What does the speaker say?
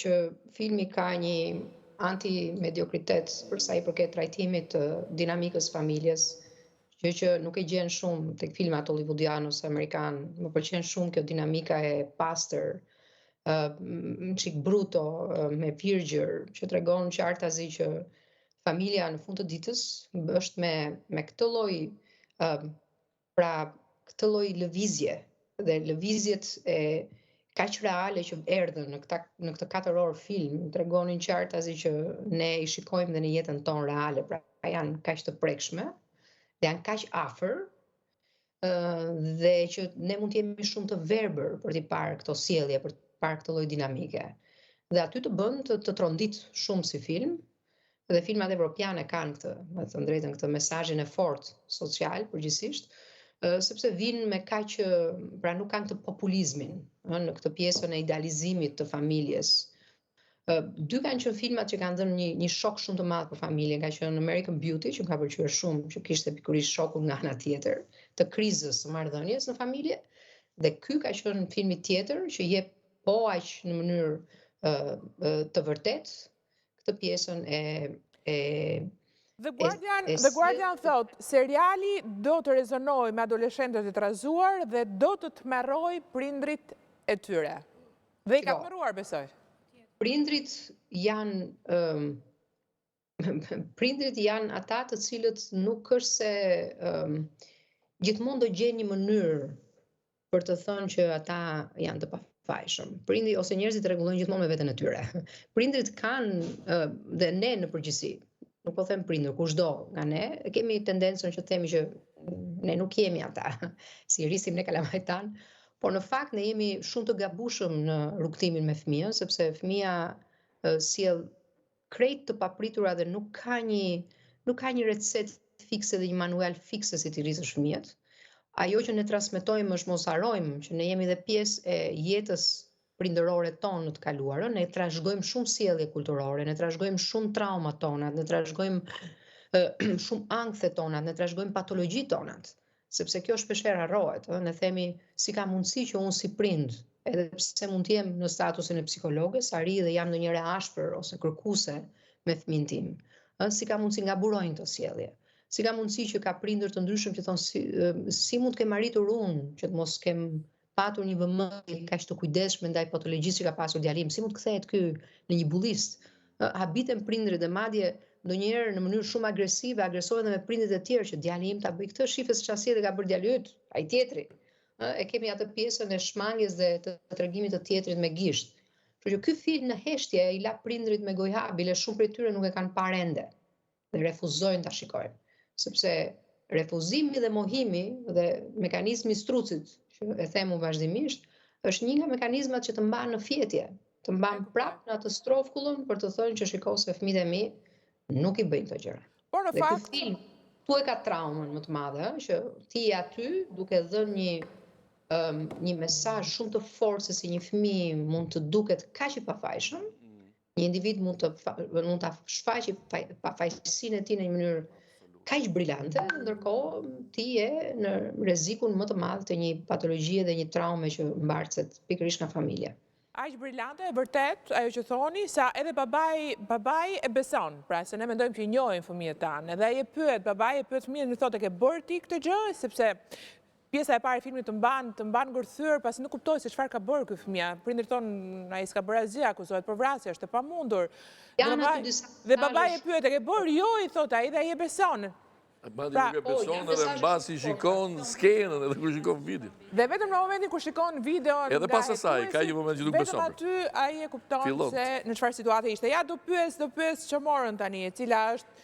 që filmi ka një anti-mediokritet për sa i përket trajtimit të dinamikës familjes, që nuk e gjen shumë tek filmat hollywoodian ose amerikan. Më pëlqen shumë kjo dinamika e pastër, çik bruto, me virgjër, që tregon qartazi që familja në fund të ditës është me këtë lloj pra këtë lloj lëvizje dhe lëvizjet e kaq reale që erdhën në këtë 4 orë film tregonin qartazi që ne i shikojmë dhe në jetën tonë reale, pra janë kaq të prekshme, dhe janë kaq afër, dhe që ne mund të jemi shumë të verbër për t'i parë këto sjellje, për të parë këtë lloj dinamike. Dhe aty të bën të trondit shumë si film, dhe filmat evropiane kanë këtë, me të drejtën, këtë mesazhin e fortë social përgjithsisht, sepse vinë me kaq, pra nuk kanë këtë populizmin, në këtë pjesën e idealizimit të familjes. Dy kanë qenë filmat që kanë dhënë një shok shumë të madh për familjen, ka qenë American Beauty, që më ka pëlqyer shumë, që kishte pikërisht shokun nga ana tjetër, të krizës së marrëdhënies në familje, dhe ky ka qenë filmi tjetër që jep po aq në mënyrë të vërtet këtë pjesën The Guardian thot, seriali do të rezonoj me adoleshentët e trazuar dhe do të tmerroj prindrit e tyre. Dhe i ka tmerruar, besoj. Prindrit janë ata të cilët nuk është se gjithmonë do gjejnë një mënyrë për të thënë që ata janë të pafajshëm. Prindrit ose njerëzit rregullojnë gjithmonë me veten e tyre. Prindrit kanë dhe ne në përgjithësi, nuk po them prindër, kushdo nga ne, kemi tendencën që themi që ne nuk jemi ata, si rrisim ne kalamajt tanë, por në fakt ne jemi shumë të gabushëm në rrugtimin me fëmijën, sepse fëmia sjell krejt të papritura dhe nuk ka një recetë fikse dhe një manual fikse si t'i rrisësh fëmijët. Ajo që ne transmetojmë është mos harojmë që ne jemi dhe pjesë e jetës prindërore tonë në të kaluarën, ne trashëgojmë shumë sjellje kulturore, ne trashëgojmë shumë traumat tonat, ne trashëgojmë shumë ankthet tonat, ne trashëgojmë patologjitë tonat, sepse kjo shpeshherë harrohet. Ne themi si ka mundësi që unë si prind, edhe pse mund të jem në statusin e psikologes, arri dhe jam ndonjëherë ashpër ose kërkuese me fëmin tim. Si ka mundësi nga burojnë të sjellje? Si ka mundësi që ka prindër të ndryshëm që thonë si mund të kem arritur unë që të mos kem patur një vëmendje kaq të kujdesshme ndaj patologjisë që ka pasur djalim, si mund të kthehet ky në një bullist? Habiten prindrit dhe madje ndonjëherë në mënyrë shumë agresive agresohen edhe me prindrit e tjerë që djali im ta bëj këtë, shifes çfarë sjellë ka bërë djali yt, ai tjetri. E kemi atë pjesën e shmangjes dhe të tregimit të tjetrit me gisht. Kështu që ky film në heshtje i la prindrit me gojë habile, shumë prej tyre nuk e kanë parë ende dhe refuzojnë ta shikojnë, sepse refuzimi dhe mohimi dhe mekanizmi i strucit, që e themu vazhdimisht, është një nga mekanizmat që të mban në fjetje, të mban prapë në atë strofkullën për të thënë që shiko se fëmijët e mi nuk i bëjnë këto gjëra. Por në fakt, ky film tu e ka traumën më të madhe, që ti je aty duke dhënë një mesazh shumë të fortë se si një fëmijë mund të duket kaq i pafajshëm, një individ mund ta shfaqë pafajësinë e tij në një mënyrë kaq brillante, ndërkohë ti je në rrezikun më të madh të një patologjie dhe një traume që mbarcet pikërisht nga familja. Aq brillante, e vërtet, ajo që thoni, sa edhe babai e beson, pra se ne mendojmë që i njohin fëmijët tanë, edhe babai e pyet fëmijën, më thotë ke bërë ti këtë gjë, sepse pjesa e parë e filmit të mban ngërthyer, pasi nuk kuptoi se çfarë ka bërë ky fëmijë. Prindërit tonë ai s'ka bërë asgjë, akuzohet për vrasje, është e pamundur. Dhe babai e pyet, e ke bërë? Jo, i thotë ai, dhe ai e beson. Madje nuk e beson edhe mbasi shikon skenën edhe kur shikon videon. Dhe vetëm në momentin kur shikon videon edhe pas asaj ka një moment që nuk beson. Vetëm aty ai e kupton se në çfarë situate ishte. Ja do pyes çmorën tani, e cila është